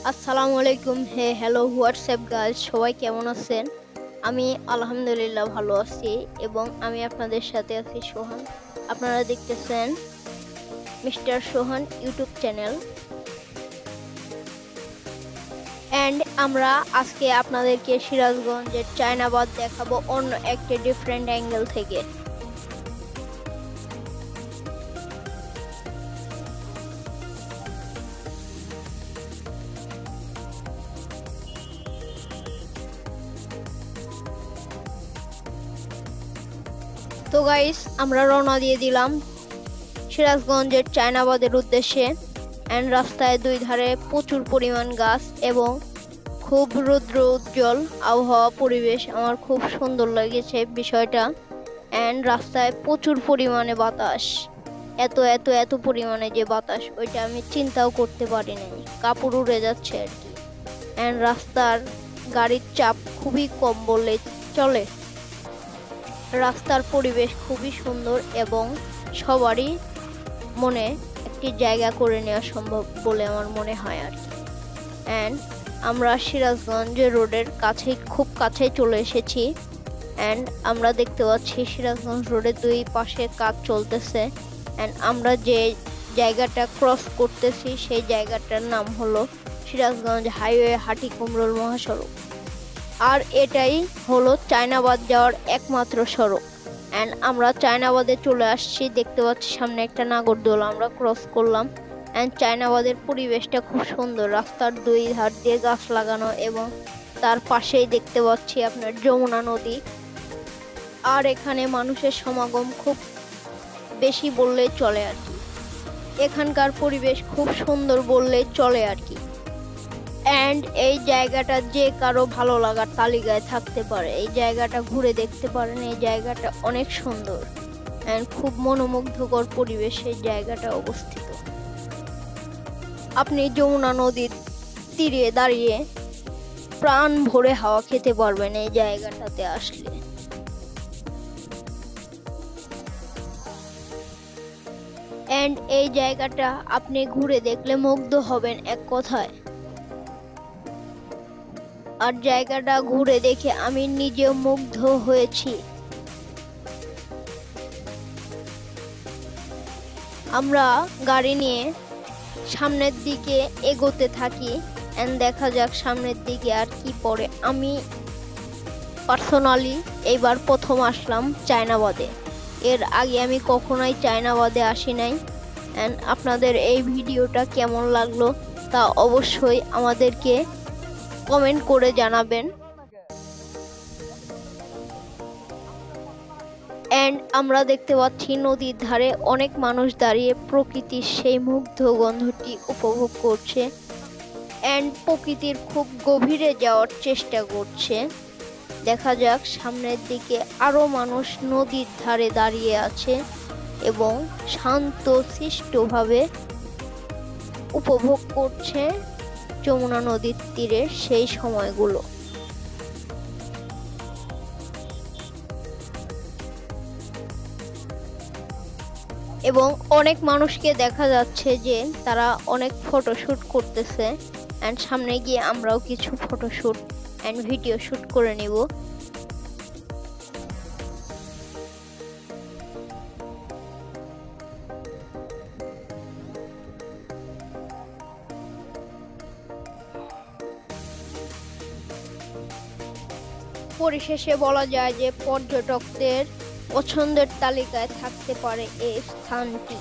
আসসালামু আলাইকুম। Hello WhatsApp guys, সবাই কেমন আছেন? আমি আলহামদুলিল্লাহ ভালো আছি এবং আমি আপনাদের সাথে আছি সোহান। আপনারা দেখতেছেন মিস্টার সোহান ইউটিউব চ্যানেল। আমরা আজকে আপনাদেরকে সিরাজগঞ্জের চায়নাবাদ দেখাবো অন্য একটা ডিফারেন্ট অ্যাঙ্গেল থেকে। তো গাইস, আমরা রওনা দিয়ে দিলাম সিরাজগঞ্জের চায়নাবাদের উদ্দেশ্যে। রাস্তায় দুই ধারে প্রচুর পরিমাণ গাছ এবং খুব রৌদ্র উজ্জ্বল আবহাওয়া পরিবেশ। আমার খুব সুন্দর লেগেছে বিষয়টা। রাস্তায় প্রচুর পরিমাণে বাতাস, এত এত এত পরিমাণে যে বাতাস, ওইটা আমি চিন্তাও করতে পারিনি। কাপড় উড়ে যাচ্ছে আর কি। রাস্তার গাড়ির চাপ খুবই কম বললে চলে। রাস্তার পরিবেশ খুবই সুন্দর এবং সবারই মনে একটি জায়গা করে নেওয়া সম্ভব বলে আমার মনে হয় আর কি। আমরা সিরাজগঞ্জ রোডের খুব কাছেই চলে এসেছি। আমরা দেখতে পাচ্ছি সিরাজগঞ্জ রোডের দুই পাশে কাজ চলতেছে। আমরা যে জায়গাটা ক্রস করতেছি সেই জায়গাটার নাম হলো সিরাজগঞ্জ হাইওয়ে হাটিকুমরুল মহাসড়ক। আর এটাই হলো চায়নাবাদ যাওয়ার একমাত্র সড়ক। আমরা চায়নাবাদে চলে আসছি, দেখতে পাচ্ছি সামনে একটা নাগরদোলা আমরা ক্রস করলাম। চায়নাবাদের পরিবেশটা খুব সুন্দর, রাস্তার দুই ধার দিয়ে গাছ লাগানো এবং তার পাশেই দেখতে পাচ্ছি আপনার যমুনা নদী। আর এখানে মানুষের সমাগম খুব বেশি বললেই চলে আর কি। এখানকার পরিবেশ খুব সুন্দর বললেই চলে আর কি। এই জায়গাটা যে কারো ভালো লাগার তালিকায় থাকতে পারে, এই জায়গাটা ঘুরে দেখতে পারেন। এই জায়গাটা অনেক সুন্দর খুব মনোমুগ্ধকর পরিবেশে জায়গাটা অবস্থিত। আপনি যমুনা নদীর তীরে দাঁড়িয়ে প্রাণ ভরে হাওয়া খেতে পারবেন এই জায়গাটাতে আসলে। এই জায়গাটা আপনি ঘুরে দেখলে মুগ্ধ হবেন এক কথায়। আর জায়গাটা ঘুরে দেখে আমি নিজেও মুগ্ধ হয়েছি। আমরা গাড়ি নিয়ে সামনের দিকে এগোতে থাকি। দেখা যাক সামনের দিকে আর কি পড়ে। আমি পার্সোনালি এইবার প্রথম আসলাম চায়নাবাদে। এর আগে আমি কখনোই চায়নাবাদে আসি নাই। আপনাদের এই ভিডিওটা কেমন লাগলো তা অবশ্যই আমাদেরকে কমেন্ট করে জানাবেন। আমরা দেখতে পাচ্ছি নদীর ধারে অনেক মানুষ দাঁড়িয়ে প্রকৃতির সেই মুগ্ধ গন্ধটি উপভোগ করছে। প্রকৃতির খুব গভীরে যাওয়ার চেষ্টা করছে। দেখা যাক সামনের দিকে আরো মানুষ নদীর ধারে দাঁড়িয়ে আছে এবং শান্ত শিষ্টভাবে উপভোগ করছে যমুনা নদীর তীরে সেই সময়গুলো। এবং অনেক মানুষকে দেখা যাচ্ছে যে তারা অনেক ফটোশুট করতেছে। সামনে গিয়ে আমরাও কিছু ফটোশুট ভিডিও শুট করে নিব। পরিশেষে বলা যায় যে পর্যটকদের পছন্দের তালিকায় থাকতে পারে এই স্থানটি।